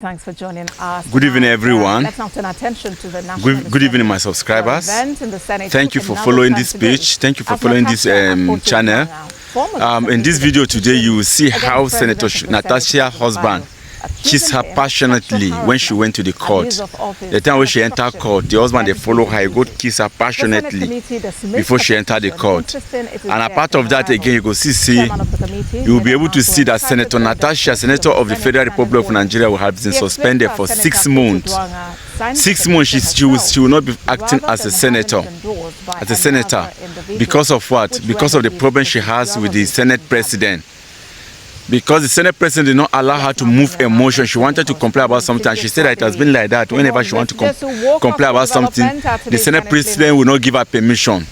Thanks for joining us. Good evening, everyone. Let's now turn attention to the national Good evening, my subscribers. Thank you for following this page. Thank you for following this channel. In this video today, you will see how Senator Natasha's husband kissed her passionately when she went to the court. The time when she entered court, the husband, they follow her, he go kiss her passionately before she entered the court. And apart of that, again, you go see, you will be able to see that Senator Natasha, Senator of the Federal Republic of Nigeria, will have been suspended for 6 months. 6 months, she will not be acting as a senator. Because of what? Because of the problem she has with the Senate President. Because the Senate President did not allow her to move emotion. She wanted to complain about something, and she said that it has been like that. Whenever she wants to complain about something, the Senate President will not give her permission.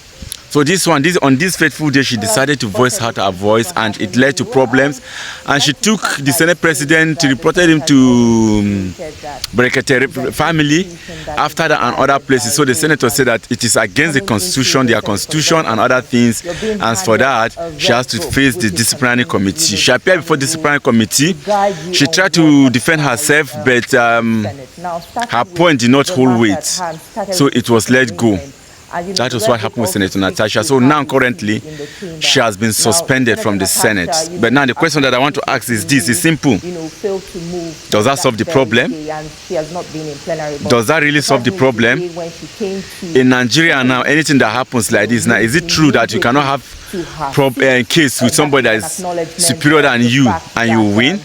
So on this fateful day, she decided to voice out her voice, and it led to problems. And she took the Senate President, reported him to Brekete family after that and other places. So the senator said that it is against the constitution, their constitution and other things. And for that, she has to face the disciplinary committee. She appeared before the disciplinary committee. She tried to defend herself, but her point did not hold weight. So it was let go. That was what happened with Senator Natasha. So now currently, she has been suspended from the Senate. But now the question that I want to ask is this, it's simple. Does that solve the problem? Does that really solve the problem? In Nigeria now, anything that happens like this now, is it true that you cannot have a case with somebody that is superior than you and you win?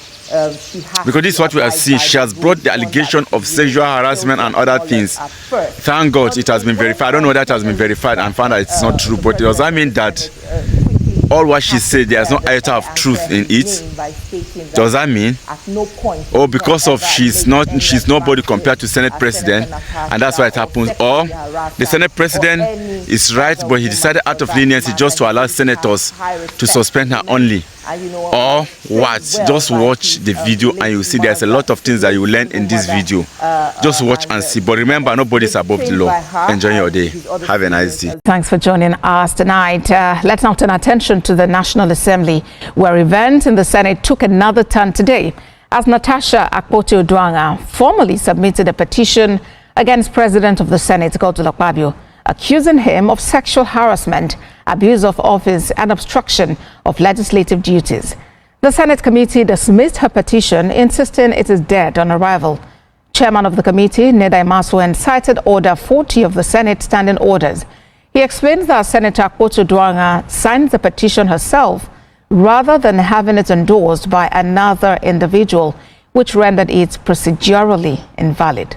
Because this is what we are seeing. She has brought the allegation of sexual harassment and other things. Thank God it has been verified. I don't know whether it has been verified and found that it's not true, but does that mean that all what she said, there's no iota of truth in it? Does that mean? Or because of she's nobody compared to Senate President, and that's why it happens? Or the Senate President is right, but he decided out of leniency just to allow senators to suspend her only? Or what? Just watch the video and you see there's a lot of things that you learn in this video. Just watch and see. But remember, nobody's above the law. Enjoy your day. Have a nice day. Thanks for joining us tonight. Let's now turn attention to the National Assembly, where events in the Senate took another turn today as Natasha Akpoti-Oduaghan formally submitted a petition against President of the Senate, Godswill Akpabio, accusing him of sexual harassment, abuse of office and obstruction of legislative duties. The Senate committee dismissed her petition, insisting it is dead on arrival. Chairman of the committee, Nedai Maswen, cited Order 40 of the Senate Standing Orders. He explains that Senator Akpoti-Oduaghan signed the petition herself rather than having it endorsed by another individual, which rendered it procedurally invalid.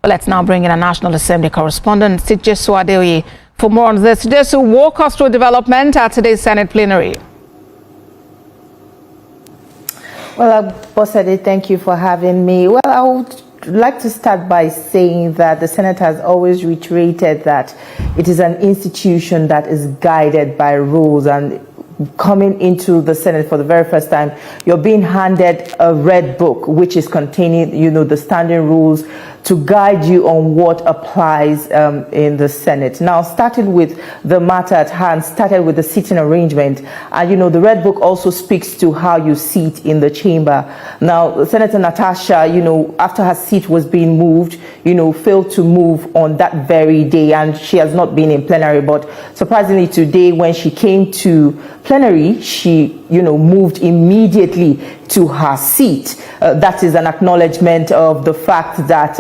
Well, let's now bring in a National Assembly correspondent, Sijesu Adeoye, for more on this. Sijesu, walk us through development at today's Senate plenary. Well, Bosade, thank you for having me. Well, I would like to start by saying that the Senate has always reiterated that it is an institution that is guided by rules, and coming into the Senate for the very first time, you're being handed a red book, which is containing, the standing rules to guide you on what applies in the Senate. Now, starting with the matter at hand, started with the seating arrangement. And, the Red Book also speaks to how you sit in the chamber. Now, Senator Natasha, after her seat was being moved, failed to move on that very day, and she has not been in plenary. But surprisingly, today, when she came to plenary, she, moved immediately to her seat. That is an acknowledgement of the fact that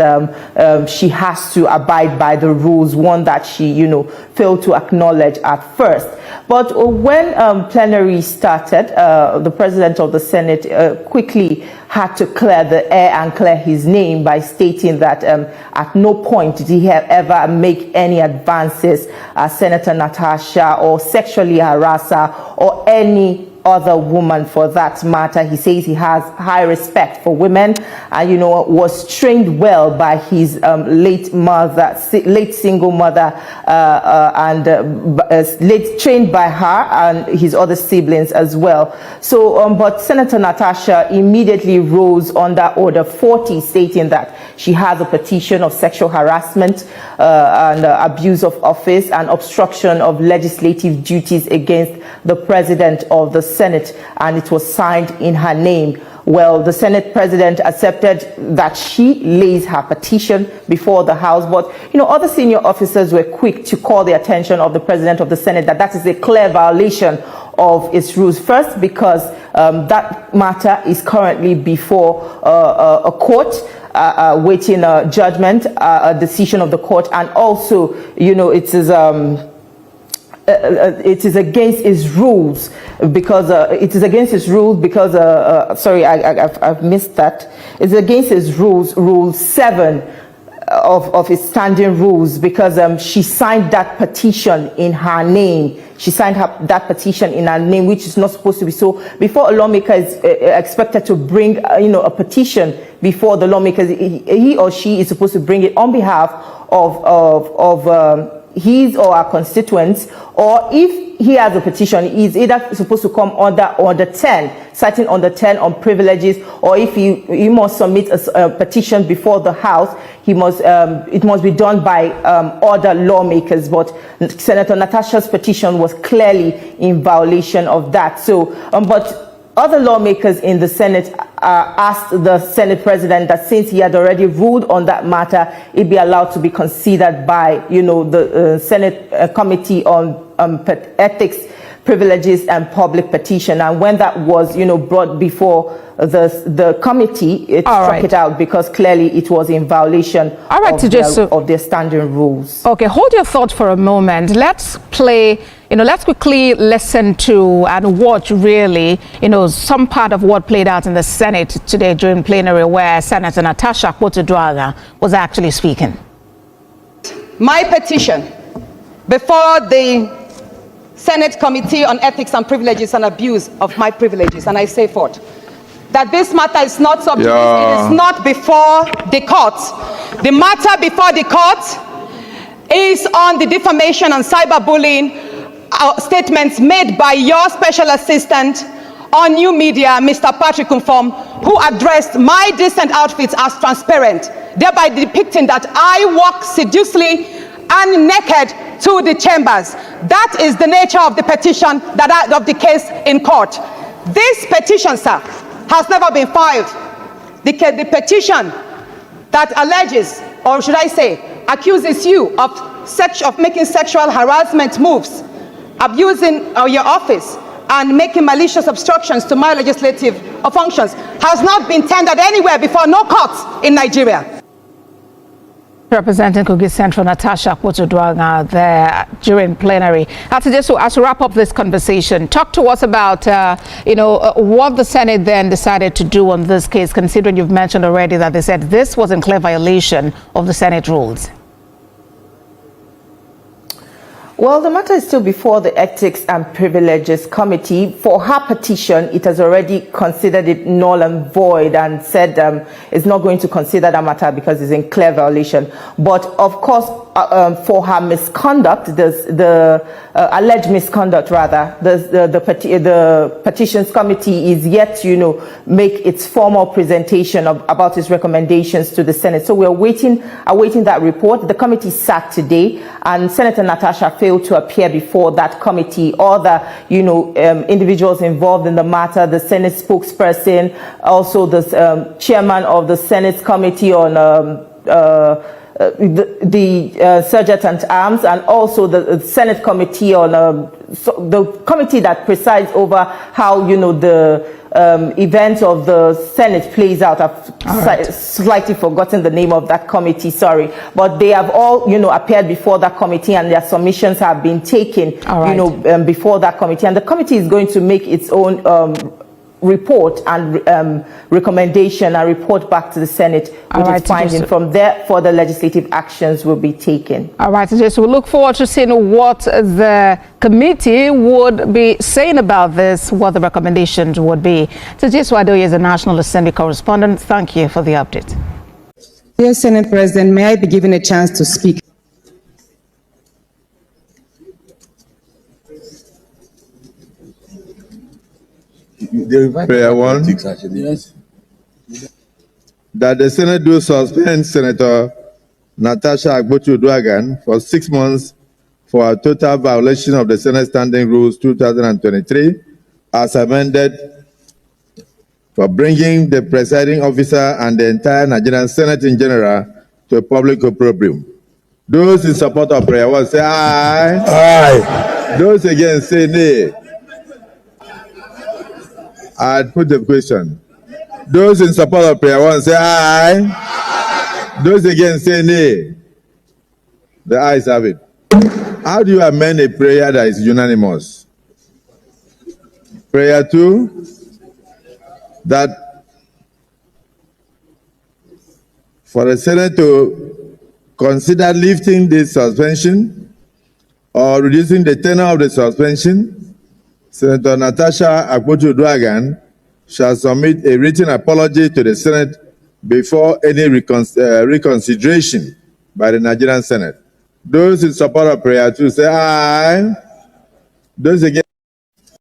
she has to abide by the rules, one that she, failed to acknowledge at first. But when plenary started, the President of the Senate quickly had to clear the air and clear his name by stating that at no point did he ever make any advances as Senator Natasha or sexually harass her or any other woman for that matter. He says he has high respect for women and, was trained well by his late single mother trained by her and his other siblings as well. So, but Senator Natasha immediately rose under Order 40, stating that she has a petition of sexual harassment and abuse of office and obstruction of legislative duties against the President of the Senate, and it was signed in her name. Well, the Senate President accepted that she lays her petition before the House, but other senior officers were quick to call the attention of the President of the Senate that is a clear violation of its rules. First, because that matter is currently before a court, waiting a judgment, a decision of the court, and also, it is against its rules because sorry, I've missed that. It's against its rules, Rule 7 of its standing rules, because she signed that petition in her name. She signed that petition in her name, which is not supposed to be so. Before a lawmaker is expected to bring, a petition before the lawmakers, he or she is supposed to bring it on behalf of his or her constituents, or if he has a petition, he's either supposed to come under 10, citing under 10 on privileges, or if he must submit a petition before the House, it must be done by other lawmakers. But Senator Natasha's petition was clearly in violation of that. So, but other lawmakers in the Senate asked the Senate President that since he had already ruled on that matter, it be allowed to be considered by, the Senate Committee on Ethics, Privileges, and Public Petition. And when that was, brought before the committee, it struck it out because clearly it was in violation of their standing rules. Okay, hold your thought for a moment. Let's play. Let's quickly listen to and watch really, some part of what played out in the Senate today during plenary where Senator Natasha was actually speaking. My petition before the Senate Committee on Ethics and Privileges and Abuse of my privileges, and I say forth that this matter is not subject, it is not before the court. The matter before the court is on the defamation and cyberbullying statements made by your special assistant on new media, Mr. Patrick Umfom, who addressed my decent outfits as transparent, thereby depicting that I walk sedulously and naked to the chambers. That is the nature of the petition of the case in court. This petition, sir, has never been filed. The petition that alleges, or should I say, accuses you of making sexual harassment moves, abusing your office, and making malicious obstructions to my legislative functions has not been tendered anywhere before, no courts in Nigeria. Representing Kogi Central, Natasha there during plenary. As we wrap up this conversation, talk to us about, what the Senate then decided to do on this case, considering you've mentioned already that they said this was in clear violation of the Senate rules. Well, the matter is still before the Ethics and Privileges Committee. For her petition, it has already considered it null and void and said it's not going to consider that matter because it's in clear violation. But of course, for her misconduct, the alleged misconduct rather, the Petitions Committee is yet to, make its formal presentation about its recommendations to the Senate. So we're awaiting that report. The committee sat today, and Senator Natasha failed to appear before that committee. Other, individuals involved in the matter, the Senate spokesperson, also the chairman of the Senate Committee on the Sergeant at Arms, and also the Senate Committee on the committee that presides over how the event of the Senate plays out. I've slightly forgotten the name of that committee, sorry, but they have all appeared before that committee, and their submissions have been taken before that committee, and the committee is going to make its own report and recommendation and report back to the Senate with its finding. From there, further legislative actions will be taken. All right, so we look forward to seeing what the committee would be saying about this, what the recommendations would be. Tejisu Adoye is a National Assembly correspondent. Thank you for the update. Dear Senate President, may I be given a chance to speak? Prayer one. Yes. That the Senate do suspend Senator Natasha Akpotiuduaghan for 6 months for a total violation of the Senate Standing Rules 2023 as amended, for bringing the presiding officer and the entire Nigerian Senate in general to a public opprobrium. Those in support of prayer 1 say aye. Aye. Those against say nay. I'd put the question. Those in support of prayer 1 say aye. Those against say nay. The ayes have it. How do you amend a prayer that is unanimous? Prayer 2, that for the Senate to consider lifting this suspension or reducing the tenure of the suspension, Senator Natasha Akpotiuduaghan shall submit a written apology to the Senate before any reconsideration by the Nigerian Senate. Those in support of prayer 2 say aye. Those against